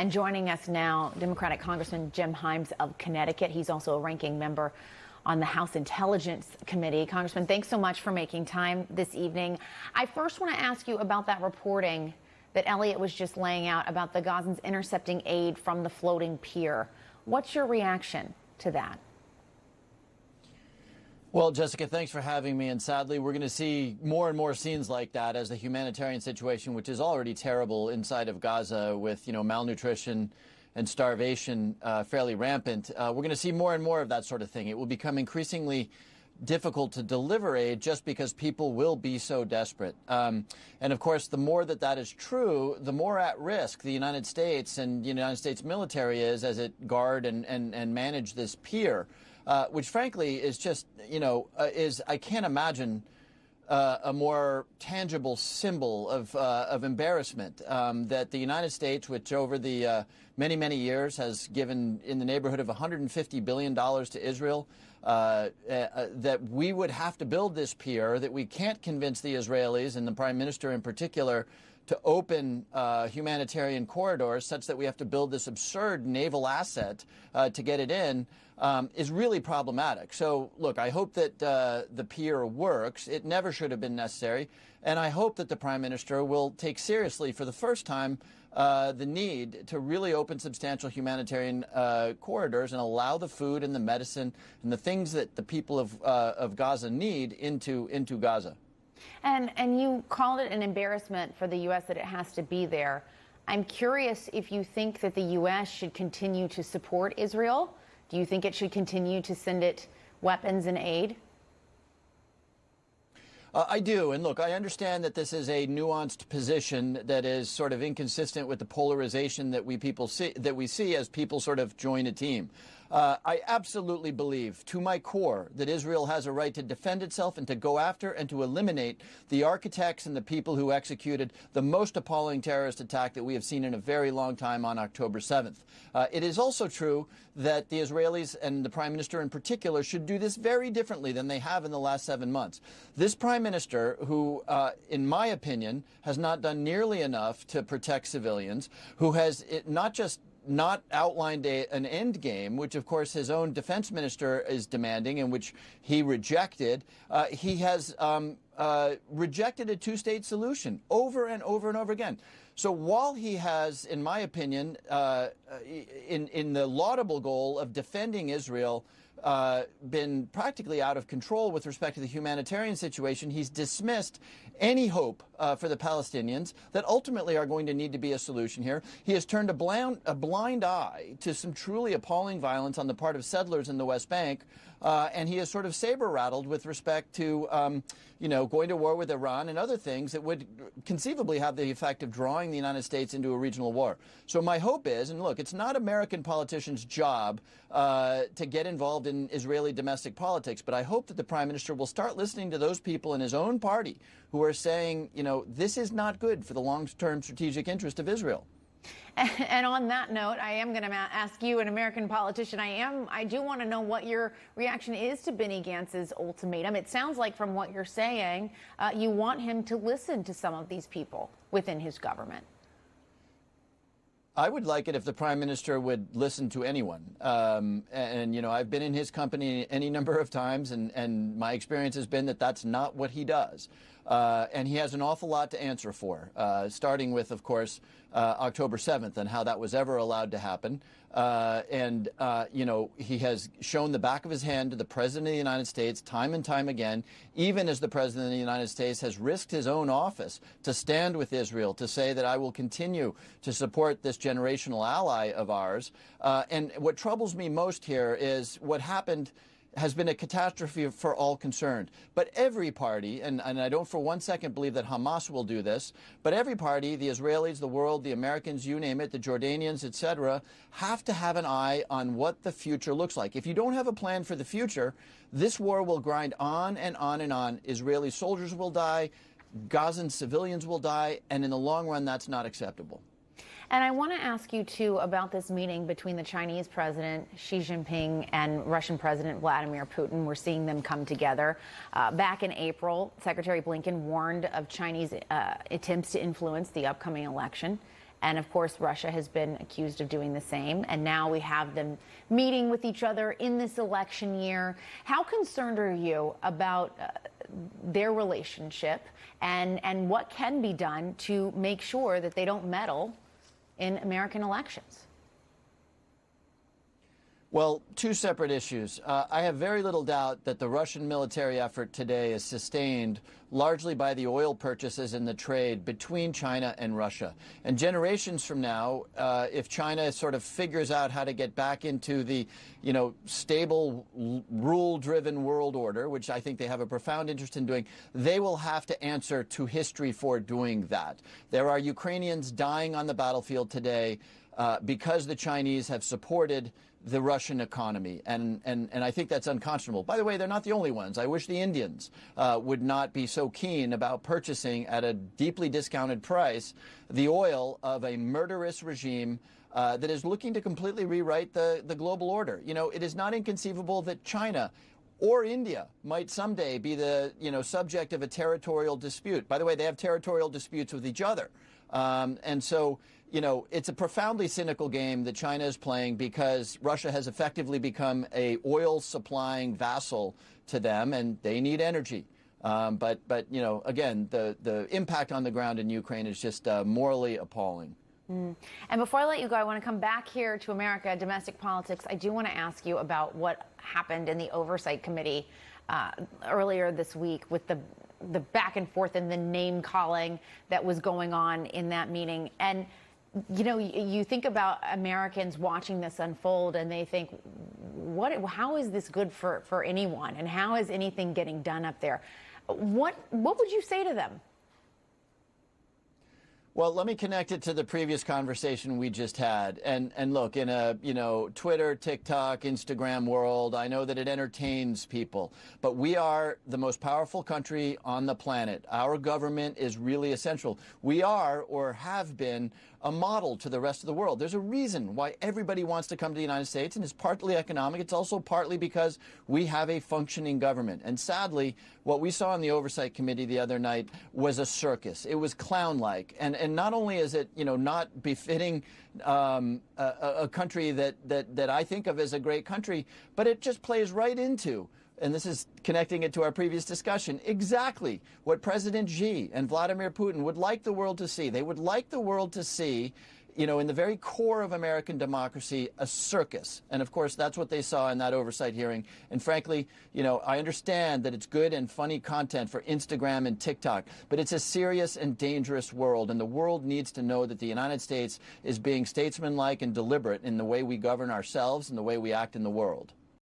And joining us now, Democratic Congressman Jim Himes of Connecticut. He's also a ranking member on the House Intelligence Committee. Congressman, thanks so much for making time this evening. I first want to ask you about that reporting that Elliot was just laying out about the Gazans intercepting aid from the floating pier. What's your reaction to that? Well, Jessica, thanks for having me. And sadly, we're going to see more and more scenes like that as the humanitarian situation, which is already terrible inside of Gaza with, malnutrition and starvation fairly rampant. We're going to see more and more of that sort of thing. It will become increasingly difficult to deliver aid just because people will be so desperate. And of course, the more that is true, the more at risk the United States and the United States military is as it guard and manage this pier, which frankly is just, I can't imagine a more tangible symbol of embarrassment that the United States, which over the many years has given in the neighborhood of $150 billion to Israel, that we would have to build this pier, that we can't convince the Israelis and the Prime Minister in particular to open humanitarian corridors such that we have to build this absurd naval asset to get it in, is really problematic. So, look, I hope that the pier works. It never should have been necessary. And I hope that the Prime Minister will take seriously for the first time the need to really open substantial humanitarian corridors and allow the food and the medicine and the things that the people of Gaza need into Gaza. And you called it an embarrassment for the U.S. that it has to be there. I'm curious if you think that the U.S. should continue to support Israel. Do you think it should continue to send it weapons and aid? I do. And look, I understand that this is a nuanced position that is sort of inconsistent with the polarization that we see as people sort of join a team. I absolutely believe to my core that Israel has a right to defend itself and to go after and to eliminate the architects and the people who executed the most appalling terrorist attack that we have seen in a very long time on October 7th. It is also true that the Israelis and the Prime Minister in particular should do this very differently than they have in the last 7 months. This Prime Minister, who, in my opinion, has not done nearly enough to protect civilians, who has not outlined an end game, which, of course, his own defense minister is demanding and which he rejected. He has rejected a two-state solution over and over and over again. So while he has, in my opinion, in the laudable goal of defending Israel, been practically out of control with respect to the humanitarian situation, he's dismissed any hope for the Palestinians that ultimately are going to need to be a solution here. He has turned a blind eye to some truly appalling violence on the part of settlers in the West Bank, and he is sort of saber-rattled with respect to, going to war with Iran and other things that would conceivably have the effect of drawing the United States into a regional war. So my hope is, and look, it's not American politicians' job to get involved in Israeli domestic politics, but I hope that the Prime Minister will start listening to those people in his own party who are saying, this is not good for the long-term strategic interest of Israel. And on that note, I am going to ask you, an American politician, I do want to know what your reaction is to Benny Gantz's ultimatum. It sounds like from what you're saying, you want him to listen to some of these people within his government. I would like it if the Prime Minister would listen to anyone. I've been in his company any number of times, and my experience has been that that's not what he does. And he has an awful lot to answer for, starting with, of course, October 7th and how that was ever allowed to happen. He has shown the back of his hand to the President of the United States time and time again, even as the President of the United States has risked his own office to stand with Israel, to say that I will continue to support this generational ally of ours. And what troubles me most here is what happened has been a catastrophe for all concerned. But every party, and I don't for one second believe that Hamas will do this, but every party, the Israelis, the world, the Americans, you name it, the Jordanians, etc., have to have an eye on what the future looks like. If you don't have a plan for the future, this war will grind on and on and on. Israeli soldiers will die, Gazan civilians will die, and in the long run, that's not acceptable. And I want to ask you, too, about this meeting between the Chinese President Xi Jinping and Russian President Vladimir Putin. We're seeing them come together. Back in April, Secretary Blinken warned of Chinese attempts to influence the upcoming election. And of course, Russia has been accused of doing the same. And now we have them meeting with each other in this election year. How concerned are you about their relationship and what can be done to make sure that they don't meddle in American elections? Well, two separate issues. I have very little doubt that the Russian military effort today is sustained largely by the oil purchases and the trade between China and Russia. And generations from now, if China sort of figures out how to get back into the, stable, rule-driven world order, which I think they have a profound interest in doing, they will have to answer to history for doing that. There are Ukrainians dying on the battlefield today because the Chinese have supported the Russian economy. And I think that's unconscionable. By the way, they're not the only ones. I wish the Indians would not be so keen about purchasing at a deeply discounted price the oil of a murderous regime that is looking to completely rewrite the global order. It is not inconceivable that China or India might someday be the subject of a territorial dispute. By the way, they have territorial disputes with each other. And so, it's a profoundly cynical game that China is playing because Russia has effectively become a oil supplying vassal to them, and they need energy. But again, the impact on the ground in Ukraine is just morally appalling. And before I let you go, I want to come back here to America, domestic politics. I do want to ask you about what happened in the Oversight Committee earlier this week with the back and forth and the name calling that was going on in that meeting. And, you think about Americans watching this unfold and they think, how is this good for anyone? And how is anything getting done up there? What would you say to them? Well, let me connect it to the previous conversation we just had. And look, in a, Twitter, TikTok, Instagram world, I know that it entertains people. But we are the most powerful country on the planet. Our government is really essential. We are, or have been, a model to the rest of the world. There's a reason why everybody wants to come to the United States, and it's partly economic. It's also partly because we have a functioning government. And sadly, what we saw in the Oversight Committee the other night was a circus. It was clown-like. And not only is it, not befitting a country that I think of as a great country, but it just plays right into, and this is connecting it to our previous discussion, exactly what President Xi and Vladimir Putin would like the world to see. They would like the world to see, in the very core of American democracy, a circus. And of course, that's what they saw in that oversight hearing. And frankly, I understand that it's good and funny content for Instagram and TikTok, but it's a serious and dangerous world. And the world needs to know that the United States is being statesmanlike and deliberate in the way we govern ourselves and the way we act in the world.